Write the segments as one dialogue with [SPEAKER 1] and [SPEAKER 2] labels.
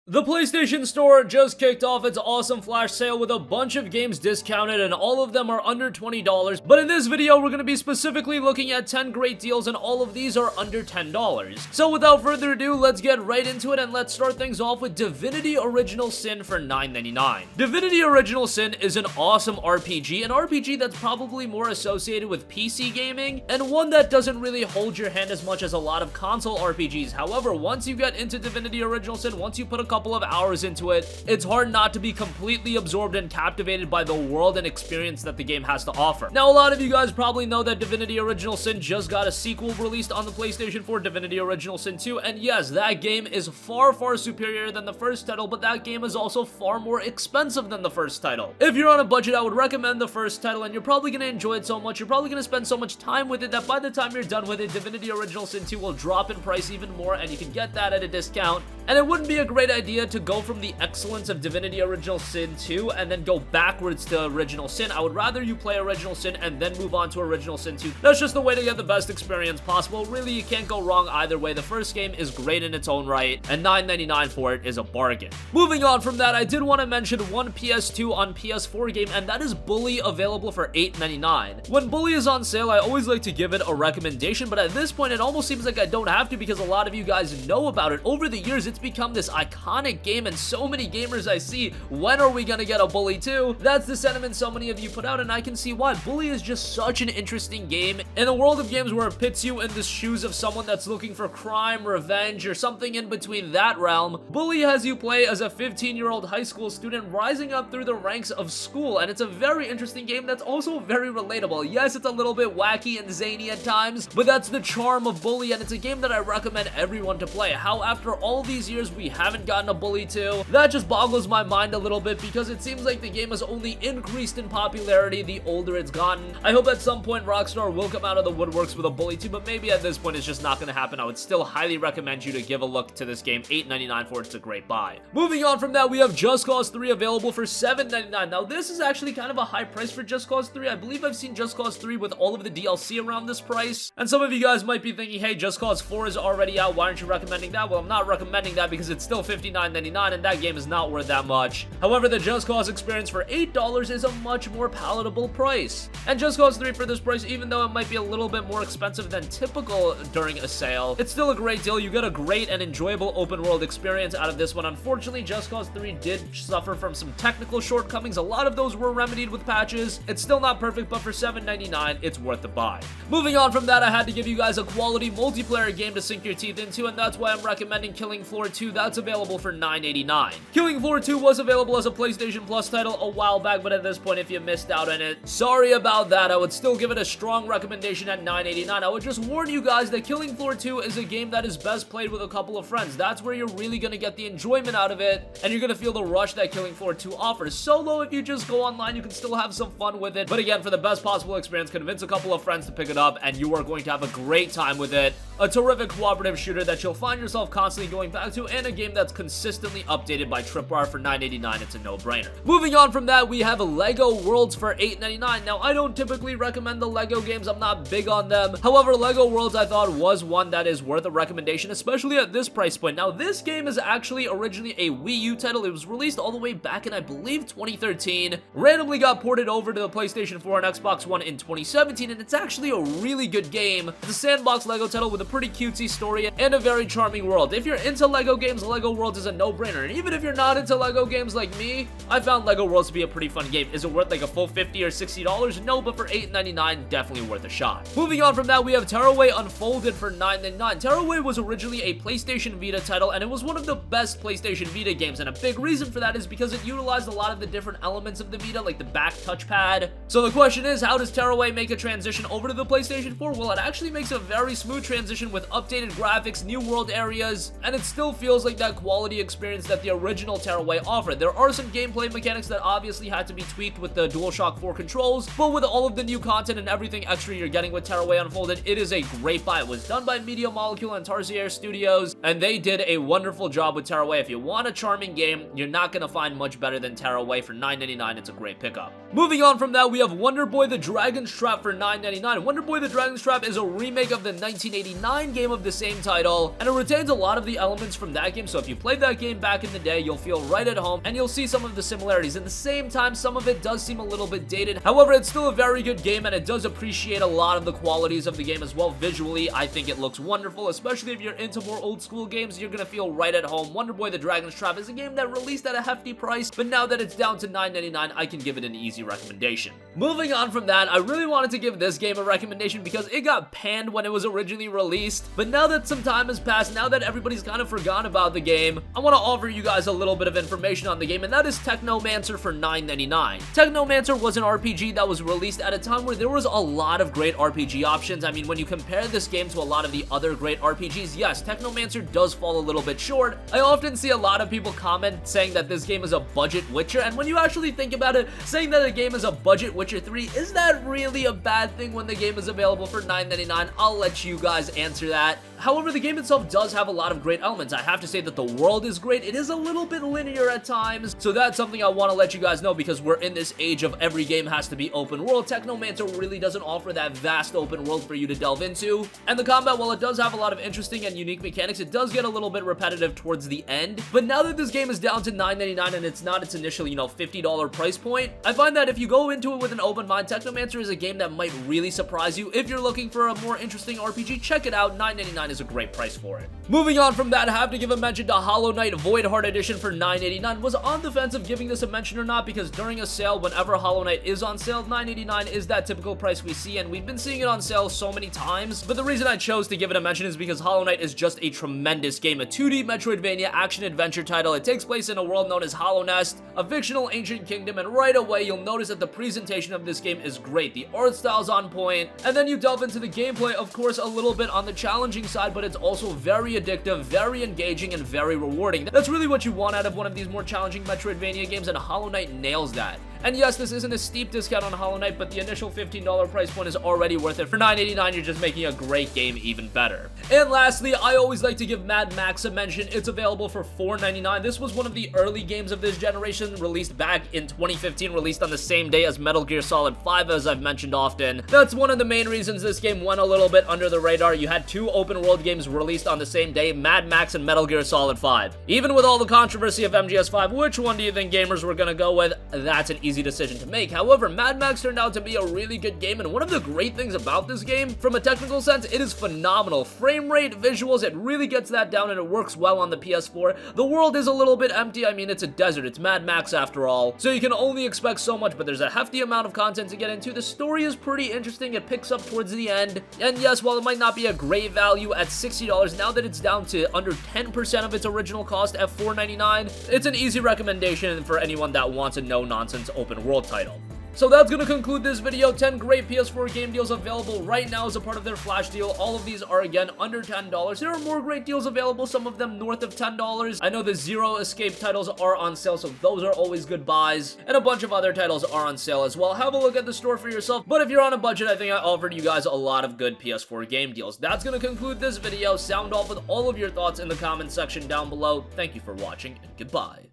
[SPEAKER 1] The PlayStation Store just kicked off its awesome flash sale with a bunch of games discounted, and all of them are under $20, but in this video we're going to be specifically looking at 10 great deals, and all of these are under $10. So without further ado, let's get right into it, and let's start things off with Divinity Original Sin for $9.99. Divinity Original Sin is an awesome RPG, an RPG that's probably more associated with PC gaming, and one that doesn't really hold your hand as much as a lot of console RPGs. However, once you get into Divinity Original Sin, once you put a couple of hours into it, it's hard not to be completely absorbed and captivated by the world and experience that the game has to offer. Now, a lot of you guys probably know that Divinity Original Sin just got a sequel released on the PlayStation 4, Divinity Original Sin 2, and yes, that game is far superior than the first title, but that game is also far more expensive than the first title. If you're on a budget, I would recommend the first title, and you're probably going to enjoy it so much, you're probably going to spend so much time with it that by the time you're done with it, Divinity Original Sin 2 will drop in price even more, and you can get that at a discount. And it wouldn't be a great idea to go from the excellence of Divinity Original Sin 2 and then go backwards to Original Sin. I would rather you play Original Sin and then move on to Original Sin 2. That's just the way to get the best experience possible. Really, you can't go wrong either way. The first game is great in its own right, and $9.99 for it is a bargain. Moving on from that, I did want to mention one PS2 on PS4 game, and that is Bully, available for $8.99. When Bully is on sale, I always like to give it a recommendation, but at this point, it almost seems like I don't have to because a lot of you guys know about it. Over the years, it's become this iconic game, and so many gamers I see, when are we gonna get a Bully 2? That's the sentiment so many of you put out, and I can see why. Bully is just such an interesting game. In a world of games where it pits you in the shoes of someone that's looking for crime, revenge, or something in between that realm, Bully has you play as a 15-year-old high school student rising up through the ranks of school, and it's a very interesting game that's also very relatable. Yes, it's a little bit wacky and zany at times, but that's the charm of Bully, and it's a game that I recommend everyone to play. How after all these years we haven't gotten a Bully 2, that just boggles my mind a little bit because it seems like the game has only increased in popularity the older it's gotten. I hope at some point Rockstar will come out of the woodworks with a Bully 2, but maybe at this point it's just not going to happen. I would still highly recommend you to give a look to this game. $8.99 for it's a great buy. Moving on from that, we have Just Cause 3 available for $7.99. Now, this is actually kind of a high price for Just Cause 3. I believe I've seen Just Cause 3 with all of the DLC around this price, and some of you guys might be thinking, hey, Just Cause 4 is already out, why aren't you recommending that? Well, I'm not recommending that because it's still $59.99, and that game is not worth that much. However, the Just Cause experience for $8 is a much more palatable price. And Just Cause 3 for this price, even though it might be a little bit more expensive than typical during a sale, it's still a great deal. You get a great and enjoyable open world experience out of this one. Unfortunately, Just Cause 3 did suffer from some technical shortcomings. A lot of those were remedied with patches. It's still not perfect, but for $7.99, it's worth the buy. Moving on from that, I had to give you guys a quality multiplayer game to sink your teeth into, and that's why I'm recommending Killing Floor 2. That's available for $9.89. Killing Floor 2 was available as a PlayStation Plus title a while back, but at this point, if you missed out on it, sorry about that. I would still give it a strong recommendation at $9.89. I would just warn you guys that Killing Floor 2 is a game that is best played with a couple of friends. That's where you're really going to get the enjoyment out of it, and you're going to feel the rush that Killing Floor 2 offers. Solo, if you just go online, you can still have some fun with it, but again, for the best possible experience, convince a couple of friends to pick it up, and you are going to have a great time with it. A terrific cooperative shooter that you'll find yourself constantly going back to, and a game that's consistently updated by Tripwire for $9.89. It's a no-brainer. Moving on from that, we have Lego Worlds for $8.99. Now, I don't typically recommend the Lego games. I'm not big on them. However, Lego Worlds I thought was one that is worth a recommendation, especially at this price point. Now, this game is actually originally a Wii U title. It was released all the way back in, I believe, 2013. Randomly got ported over to the PlayStation 4 and Xbox One in 2017, and it's actually a really good game. It's a sandbox Lego title with a pretty cutesy story and a very charming world. If you're into Lego games, Lego Worlds is a no-brainer. And even if you're not into Lego games like me, I found Lego Worlds to be a pretty fun game. Is it worth like a full $50 or $60? No, but for $8.99, definitely worth a shot. Moving on from that, we have Tearaway Unfolded for $9.99. Tearaway was originally a PlayStation Vita title, and it was one of the best PlayStation Vita games, and a big reason for that is because it utilized a lot of the different elements of the Vita, like the back touchpad. So the question is, how does Tearaway make a transition over to the PlayStation 4? Well, it actually makes a very smooth transition with updated graphics, new world areas, and it still feels like that quality experience that the original Tearaway offered. There are some gameplay mechanics that obviously had to be tweaked with the DualShock 4 controls, but with all of the new content and everything extra you're getting with Tearaway Unfolded, it is a great buy. It was done by Media Molecule and Tarsier Studios, and they did a wonderful job with Tearaway. If you want a charming game, you're not going to find much better than Tearaway. For $9.99, it's a great pickup. Moving on from that, we have Wonderboy the Dragon's Trap for $9.99. Wonderboy the Dragon's Trap is a remake of the 1989 game of the same title, and it retains a lot of the elements from that game, so if you played that game back in the day, you'll feel right at home, and you'll see some of the similarities. At the same time, some of it does seem a little bit dated. However, it's still a very good game, and it does appreciate a lot of the qualities of the game as well. Visually, I think it looks wonderful, especially if you're into more old school games. You're gonna feel right at home. Wonderboy the Dragon's Trap is a game that released at a hefty price, but now that it's down to $9.99, I can give it an easy recommendation. Moving on from that, I really wanted to give this game a recommendation because it got panned when it was originally released, but now that some time has passed, now that everybody's kind of forgotten about the game, I want to offer you guys a little bit of information on the game, and that is Technomancer for $9.99. Technomancer was an RPG that was released at a time where there was a lot of great RPG options. I mean, when you compare this game to a lot of the other great RPGs, yes, Technomancer does fall a little bit short. I often see a lot of people comment saying that this game is a budget Witcher, and when you actually think about it, saying that a game is a budget Witcher 3, is that really a bad thing when the game is available for $9.99? I'll let you guys answer that. However, the game itself does have a lot of great elements. I have to say that the world is great. It is a little bit linear at times, so that's something I want to let you guys know because we're in this age of every game has to be open world. Technomancer really doesn't offer that vast open world for you to delve into, and the combat, while it does have a lot of interesting and unique mechanics, it does get a little bit repetitive towards the end. But now that this game is down to $9.99 and it's not its initial, $50 price point, I find that if you go into it with an open mind, Technomancer is a game that might really surprise you. If you're looking for a more interesting RPG, check it out. $9.99 is a great price for it. Moving on from that, I have to give a mention to Hollow Knight Voidheart Edition for $9.89. Was on the fence of giving this a mention or not because during a sale, whenever Hollow Knight is on sale, $9.89 is that typical price we see, and we've been seeing it on sale so many times. But the reason I chose to give it a mention is because Hollow Knight is just a tremendous game, a 2D Metroidvania action-adventure title. It takes place in a world known as Hollow Nest, a fictional ancient kingdom, and right away you'll notice that the presentation of this game is great. The art style's on point, and then you delve into the gameplay, of course, a little bit on the challenging side, but it's also very addictive, very engaging, and very rewarding. That's really what you want out of one of these more challenging Metroidvania games, and Hollow Knight nails that. And yes, this isn't a steep discount on Hollow Knight, but the initial $15 price point is already worth it. For $9.89, you're just making a great game even better. And lastly, I always like to give Mad Max a mention. It's available for $4.99. This was one of the early games of this generation, released back in 2015, released on the same day as Metal Gear Solid 5, as I've mentioned often. That's one of the main reasons this game went a little bit under the radar. You had two open world games released on the same day, Mad Max and Metal Gear Solid 5. Even with all the controversy of MGS5, which one do you think gamers were gonna go with? That's an easy decision to make. However, Mad Max turned out to be a really good game, and one of the great things about this game, from a technical sense, it is phenomenal. Frame rate, visuals, it really gets that down, and it works well on the PS4. The world is a little bit empty. I mean, it's a desert. It's Mad Max after all, so you can only expect so much, but there's a hefty amount of content to get into. The story is pretty interesting. It picks up towards the end, and yes, while it might not be a great value at $60, now that it's down to under 10% of its original cost at $4.99, it's an easy recommendation for anyone that wants a no-nonsense open world title. So that's going to conclude this video. 10 great PS4 game deals available right now as a part of their flash deal. All of these are, again, under $10. There are more great deals available, some of them north of $10. I know the Zero Escape titles are on sale, so those are always good buys. And a bunch of other titles are on sale as well. Have a look at the store for yourself. But if you're on a budget, I think I offered you guys a lot of good PS4 game deals. That's going to conclude this video. Sound off with all of your thoughts in the comment section down below. Thank you for watching, and goodbye.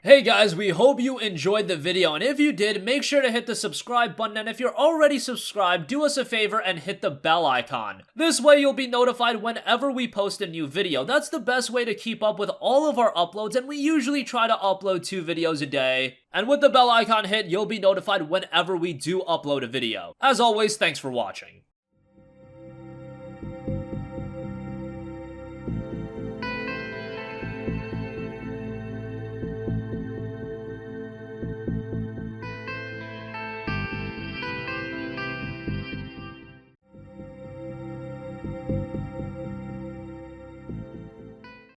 [SPEAKER 1] Hey guys, we hope you enjoyed the video, and if you did, make sure to hit the subscribe button, and if you're already subscribed, do us a favor and hit the bell icon. This way you'll be notified whenever we post a new video. That's the best way to keep up with all of our uploads, and we usually try to upload 2 videos a day. And with the bell icon hit, you'll be notified whenever we do upload a video. As always, thanks for watching.